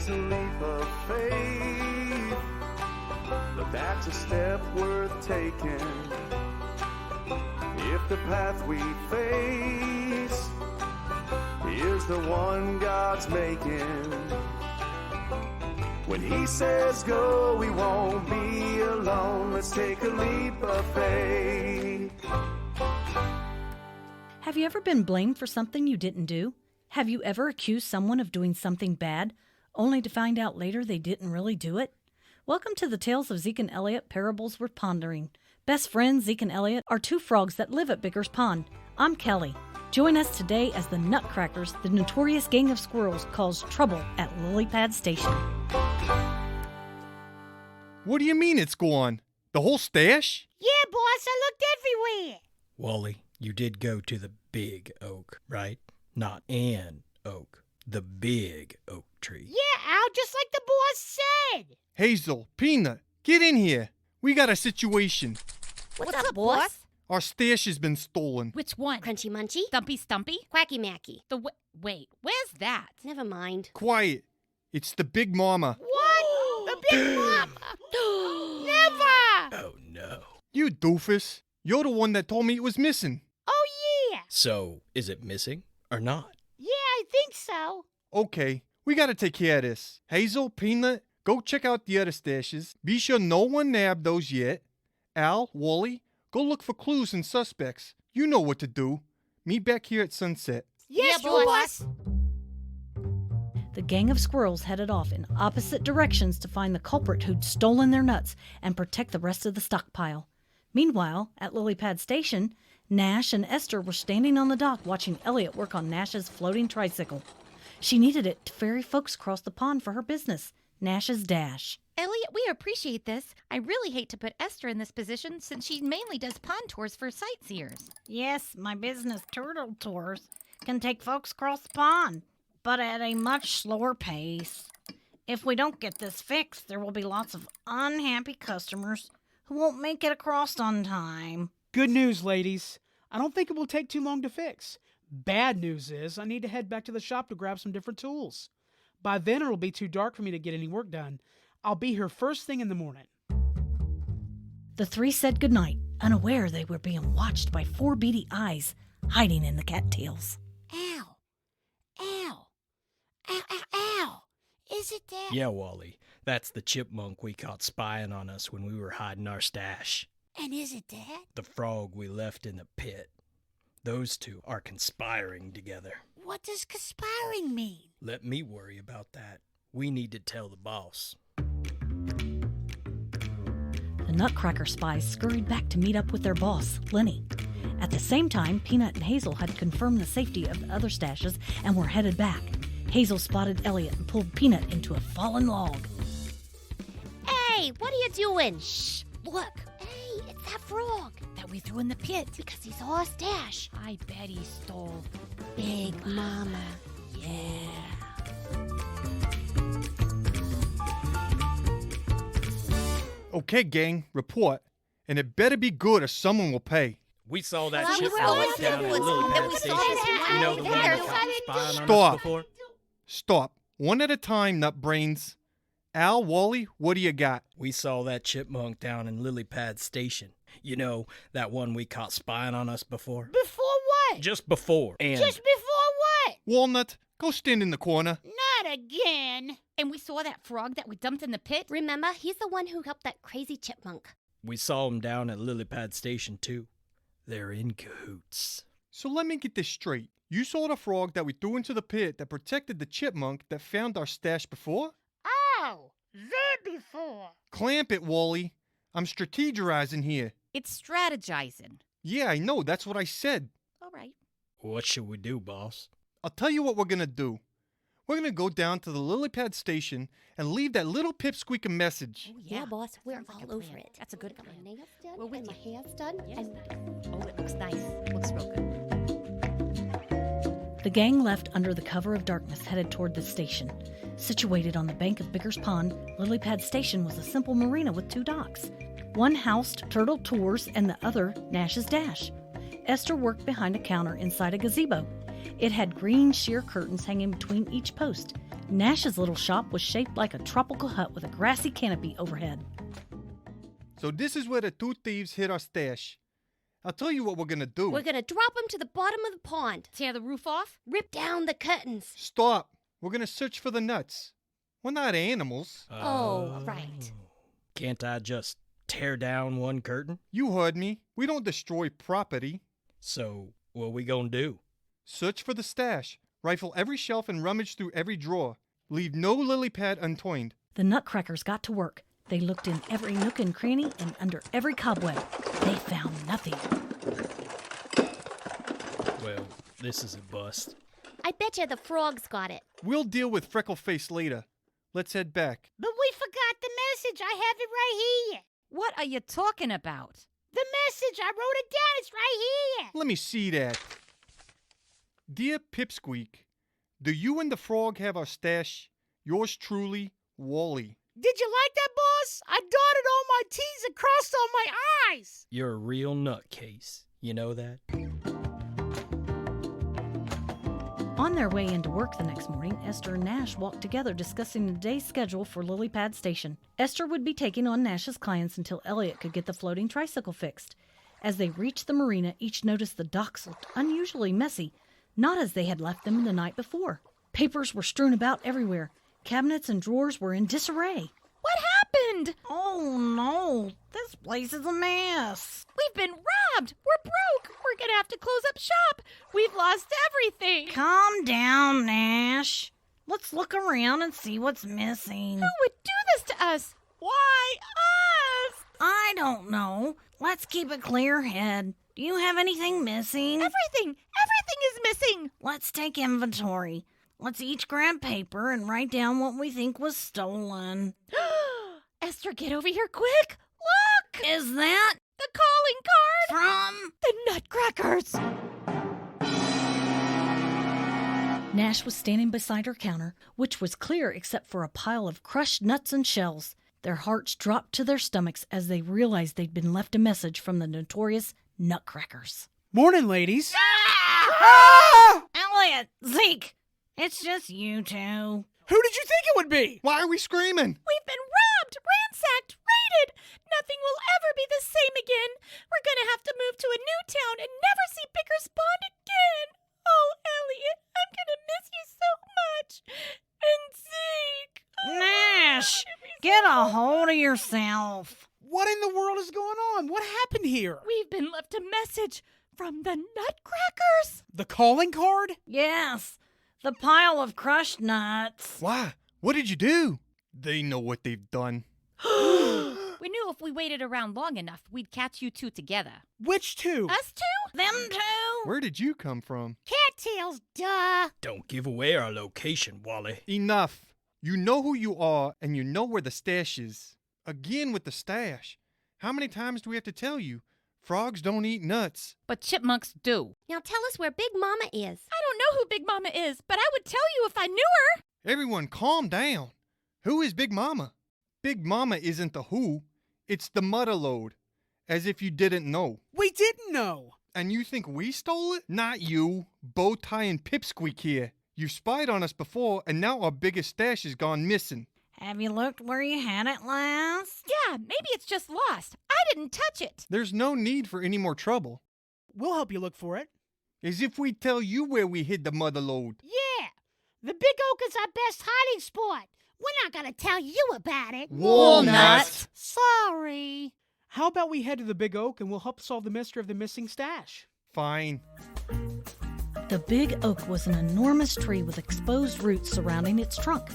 a leap of faith, but that's a step worth taking. If the path we face is the one God's making, when he says go, we won't be alone. Let's take a leap of faith. Have you ever been blamed for something you didn't do? Have you ever accused someone of doing something bad, only to find out later they didn't really do it? Welcome to the Tales of Zeke and Elliot Parables Worth Pondering. Best friends Zeke and Elliot are two frogs that live at Bigger's Pond. I'm Kelly. Join us today as the Nutcrackers, the notorious gang of squirrels, cause trouble at Lilypad Station. What do you mean it's gone? The whole stash? Yeah, boss, I looked everywhere. Wally, you did go to the big oak, right? Not an oak. The big oak tree. Yeah, Al, just like the boss said. Hazel, Peanut, get in here. We got a situation. What's up, boss? Our stash has been stolen. Which one? Crunchy Munchy? Stumpy? Quacky Macky. Wait, where's that? Never mind. Quiet. It's the Big Mama. What? The Big Mama? Never! Oh, no. You doofus. You're the one that told me it was missing. Oh, yeah. So, is it missing or not? Yeah, I think so. Okay, we gotta take care of this. Hazel, Peanut, go check out the other stashes. Be sure no one nabbed those yet. Al, Wally, go look for clues and suspects. You know what to do. Meet back here at sunset. Yes, Yeah, boss. The gang of squirrels headed off in opposite directions to find the culprit who'd stolen their nuts and protect the rest of the stockpile. Meanwhile, at Lilypad Station, Nash and Esther were standing on the dock watching Elliot work on Nash's floating tricycle. She needed it to ferry folks across the pond for her business, Nash's Dash. Elliot, we appreciate this. I really hate to put Esther in this position since she mainly does pond tours for sightseers. Yes, my business, Turtle Tours, can take folks across the pond, but at a much slower pace. If we don't get this fixed, there will be lots of unhappy customers who won't make it across on time. Good news, ladies. I don't think it will take too long to fix. Bad news is I need to head back to the shop to grab some different tools. By then it'll be too dark for me to get any work done. I'll be here first thing in the morning. The three said goodnight, unaware they were being watched by four beady eyes hiding in the cattails. Ow. Ow. Ow, ow, ow. Is it that? Yeah, Wally. That's the chipmunk we caught spying on us when we were hiding our stash. And is it that? The frog we left in the pit. Those two are conspiring together. What does conspiring mean? Let me worry about that. We need to tell the boss. The Nutcracker spies scurried back to meet up with their boss, Lenny. At the same time, Peanut and Hazel had confirmed the safety of the other stashes and were headed back. Hazel spotted Elliot and pulled Peanut into a fallen log. Hey, what are you doing? Shh, look, Hey, it's that frog. that we threw in the pit. Because he saw our stash. I bet he stole. Big Mama. Okay, gang, report. And it better be good or someone will pay. We saw that Well, we chipmunk saw down at that Lilypad we saw Station. that You know the one there. that caught spying on Stop. us before? Stop. One at a time, nutbrains. Al, Wally, what do you got? We saw that chipmunk down in Lilypad Station. You know, that one we caught spying on us before? Before what? Just before. And Just before what? Walnut, go stand in the corner. Not again. And we saw that frog that we dumped in the pit. Remember, he's the one who helped that crazy chipmunk. we saw him down at Lilypad Station, too. They're in cahoots. So let me get this straight. You saw the frog that we threw into the pit that protected the chipmunk that found our stash before? Oh, that before. Clamp it, Wally. I'm strategizing here. It's strategizing. Yeah, I know. That's what I said. All right. What should we do, boss? I'll tell you what we're going to do. We're going to go down to the Lilypad Station and leave that little pipsqueak a message. Oh, Yeah, boss, we're Sounds like all a over plan. it. That's a good Got plan. my nails done We're with and my you. hair's done. Yes. And Oh, it looks nice. Looks real good. The gang left under the cover of darkness, headed toward the station. Situated on the bank of Bigger's Pond, Lilypad Station was a simple marina with two docks. One housed Turtle Tours and the other Nash's Dash. Esther worked behind a counter inside a gazebo. It had green sheer curtains hanging between each post. Nash's little shop was shaped like a tropical hut with a grassy canopy overhead. So this is where the two thieves hid our stash. I'll tell you what we're gonna do. We're gonna drop them to the bottom of the pond. Tear the roof off? Rip down the curtains. Stop. We're gonna search for the nuts. We're not animals. Oh, right. Can't I just tear down one curtain? You heard me. We don't destroy property. So, what we gonna do? Search for the stash. Rifle every shelf and rummage through every drawer. Leave no lily pad untwined. The Nutcrackers got to work. They looked in every nook and cranny and under every cobweb. They found nothing. Well, this is a bust. I bet you the frogs got it. We'll deal with Freckleface later. Let's head back. But we forgot the message. I have it right here. What are you talking about? The message. I wrote it down. It's right here. Let me see that. Dear Pipsqueak, do you and the frog have our stash? Yours truly, Wally. Did you like that, boss? I dotted all my T's and crossed all my I's. You're a real nutcase. You know that? On their way into work the next morning, Esther and Nash walked together discussing the day's schedule for Lilypad Station. Esther would be taking on Nash's clients until Elliot could get the floating tricycle fixed. As they reached the marina, each noticed the docks looked unusually messy, not as they had left them the night before. Papers were strewn about everywhere. Cabinets and drawers were in disarray. What happened? Oh, no. This place is a mess. We've been robbed. We're broke. We're gonna have to close up shop. We've lost everything. Calm down, Nash. Let's look around and see what's missing. Who would do this to us? Why us? I don't know. Let's keep a clear head. Do you have anything missing? Everything is missing. Let's take inventory. Let's each grab paper and write down what we think was stolen. Esther, get over here quick. Look! Is that The calling card! from? The Nutcrackers! Nash was standing beside her counter, which was clear except for a pile of crushed nuts and shells. Their hearts dropped to their stomachs as they realized they'd been left a message from the notorious Nutcrackers. Morning, ladies. Elliot, Zeke, it's just you two. Who did you think it would be? Why are we screaming? We've been robbed, ransacked, raided. Nothing will ever be the same again. We're gonna have to move to a new town and never see Picker's Pond again. Oh, Elliot, I'm gonna miss you so much. And Zeke. Nash, get a hold of yourself. What in the world is going on? What happened here? We've been left a message from the Nutcrackers. The calling card? Yes, the pile of crushed nuts. Why? What did you do? They know what they've done. We knew if we waited around long enough, we'd catch you two together. Which two? Us two? Them two? Where did you come from? Cattails, duh. Don't give away our location, Wally. Enough. You know who you are, and you know where the stash is. Again with the stash. How many times do we have to tell you? Frogs don't eat nuts. But chipmunks do. Now tell us where Big Mama is. I don't know who Big Mama is, but I would tell you if I knew her. Everyone calm down. Who is Big Mama? Big Mama isn't the who. It's the mother lode. As if you didn't know. We didn't know. And you think we stole it? Not you. Bowtie and Pipsqueak here. You spied on us before, and now our biggest stash has gone missing. Have you looked where you had it last? Yeah, maybe it's just lost. I didn't touch it. There's no need for any more trouble. We'll help you look for it. As if we tell you where we hid the mother lode. Yeah, the big oak is our best hiding spot. We're not gonna tell you about it. Walnuts. Sorry. How about we head to the Big Oak and we'll help solve the mystery of the missing stash? Fine. The big oak was an enormous tree with exposed roots surrounding its trunk.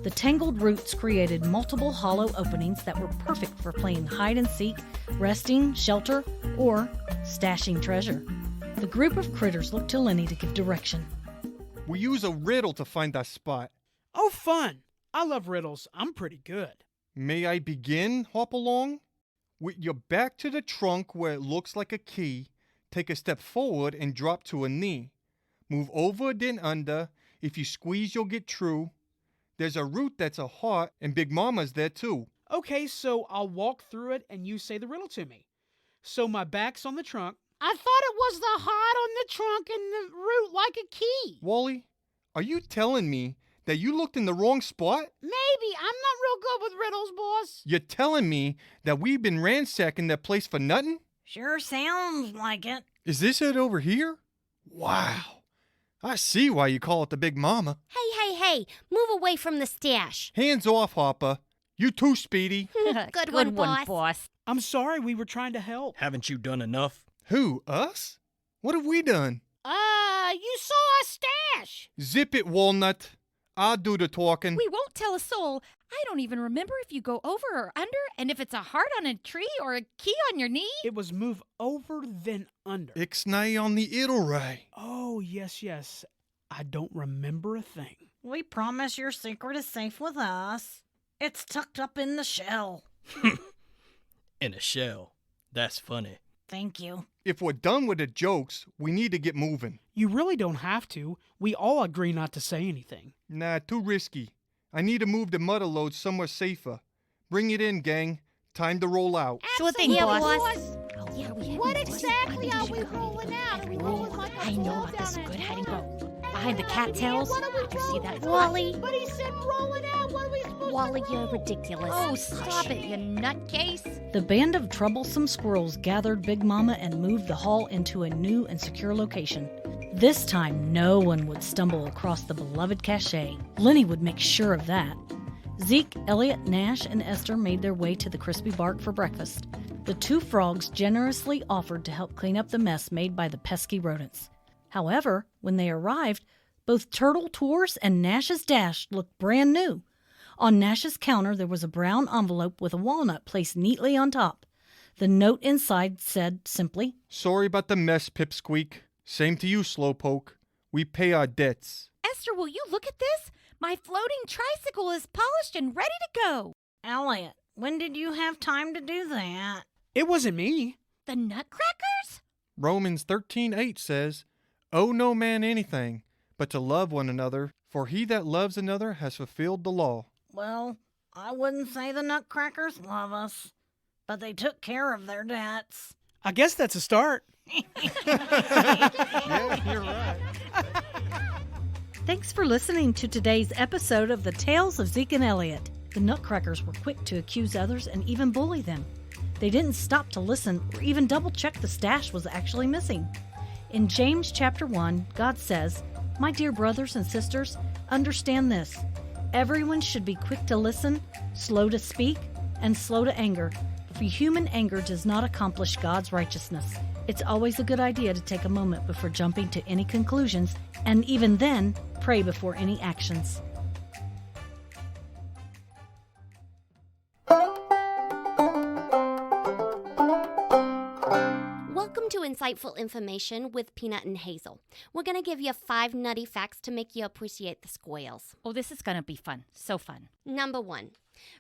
The tangled roots created multiple hollow openings that were perfect for playing hide and seek, resting, shelter, or stashing treasure. The group of critters looked to Lenny to give direction. We use a riddle to find that spot. Oh, fun. I love riddles. I'm pretty good. May I begin, Hopalong? With your back to the trunk where it looks like a key, take a step forward and drop to a knee. Move over then under. If you squeeze, you'll get true. There's a root that's a heart, and Big Mama's there too. Okay, so I'll walk through it and you say the riddle to me. So my back's on the trunk. I thought it was the heart on the trunk and the root like a key. Wally, are you telling me that you looked in the wrong spot? Maybe. I'm not real good with riddles, boss. You're telling me that we've been ransacking that place for nothing? Sure sounds like it. Is this it over here? Wow. I see why you call it the Big Mama. Hey, move away from the stash. Hands off, Hopper. You too, Speedy. Good one, boss. I'm sorry, we were trying to help. Haven't you done enough? Who, us? What have we done? You saw a stash. Zip it, Walnut. I'll do the talking. We won't tell a soul. I don't even remember if you go over or under, and if it's a heart on a tree or a key on your knee. It was move over then under. Ixnay on the Idelray. Oh, yes. I don't remember a thing. We promise your secret is safe with us. It's tucked up in the shell. In a shell. That's funny. Thank you. If we're done with the jokes, we need to get moving. You really don't have to. We all agree not to say anything. Nah, too risky. I need to move the mother load somewhere safer. Bring it in, gang. Time to roll out. Sure thing, Yeah, boss. boss. Oh, yeah, we What exactly are we rolling out? Are we rolling like a I know ball about this down good an hiding alley? spot. Behind the cattails. What are we You see that? rolling? Wally. But he said roll it out. What are we supposed Wally, to you're roll? ridiculous. Oh, stop it, you nutcase. The band of troublesome squirrels gathered Big Mama and moved the hall into a new and secure location. This time, no one would stumble across the beloved cachet. Lenny would make sure of that. Zeke, Elliot, Nash, and Esther made their way to the crispy bark for breakfast. The two frogs generously offered to help clean up the mess made by the pesky rodents. However, when they arrived, both Turtle Tours and Nash's Dash looked brand new. On Nash's counter, there was a brown envelope with a walnut placed neatly on top. The note inside said simply, Sorry about the mess, Pipsqueak. Same to you, Slowpoke. We pay our debts. Esther, will you look at this? My floating tricycle is polished and ready to go. Elliot, when did you have time to do that? It wasn't me. The Nutcrackers? Romans 13:8 says, Owe no man anything, but to love one another, for he that loves another has fulfilled the law. Well, I wouldn't say the Nutcrackers love us, but they took care of their debts. I guess that's a start. Yeah, you're right. Thanks for listening to today's episode of The Tales of Zeke and Elliot. The Nutcrackers were quick to accuse others and even bully them. They didn't stop to listen or even double-check the stash was actually missing. In James chapter 1, God says, My dear brothers and sisters, understand this. Everyone should be quick to listen, slow to speak, and slow to anger. For human anger does not accomplish God's righteousness. It's always a good idea to take a moment before jumping to any conclusions, and even then, pray before any actions. Welcome to Insightful Information with Peanut and Hazel. We're going to give you 5 nutty facts to make you appreciate the squirrels. Oh, this is going to be fun. So fun. Number 1.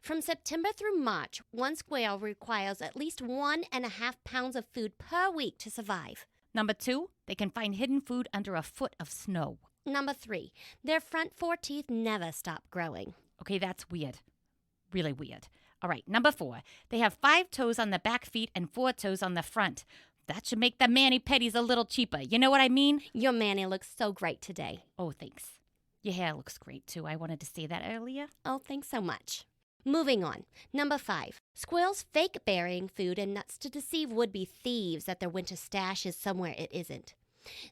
From September through March, one squirrel requires at least 1.5 pounds of food per week to survive. Number 2, they can find hidden food under a foot of snow. Number 3. Their front 4 teeth never stop growing. Okay, that's weird. Really weird. All right, number 4, they have 5 toes on the back feet and 4 toes on the front. That should make the mani-pedis a little cheaper. You know what I mean? Your Manny looks so great today. Oh, thanks. Your hair looks great, too. I wanted to say that earlier. Oh, thanks so much. Moving on. Number 5. Squirrels fake burying food and nuts to deceive would-be thieves that their winter stash is somewhere it isn't.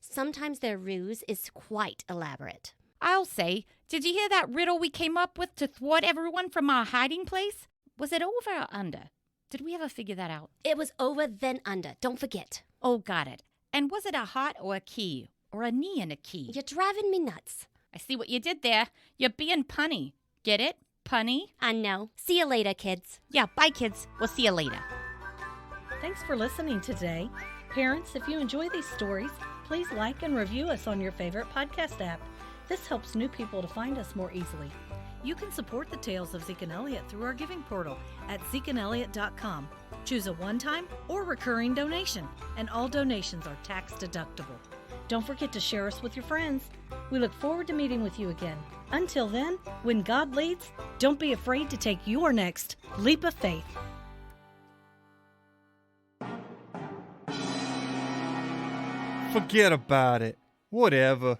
Sometimes their ruse is quite elaborate. I'll say, did you hear that riddle we came up with to thwart everyone from our hiding place? Was it over or under? Did we ever figure that out? It was over then under. Don't forget. Oh, got it. And was it a heart or a key? Or a knee and a key? You're driving me nuts. I see what you did there. You're being punny. Get it? Punny? I know. See you later, kids. Yeah, bye, kids. We'll see you later. Thanks for listening today. Parents, if you enjoy these stories, please like and review us on your favorite podcast app. This helps new people to find us more easily. You can support the Tales of Zeke and Elliot through our giving portal at zekeandelliot.com. Choose a one-time or recurring donation, and all donations are tax deductible. Don't forget to share us with your friends. We look forward to meeting with you again. Until then, when God leads, don't be afraid to take your next leap of faith. Forget about it. Whatever.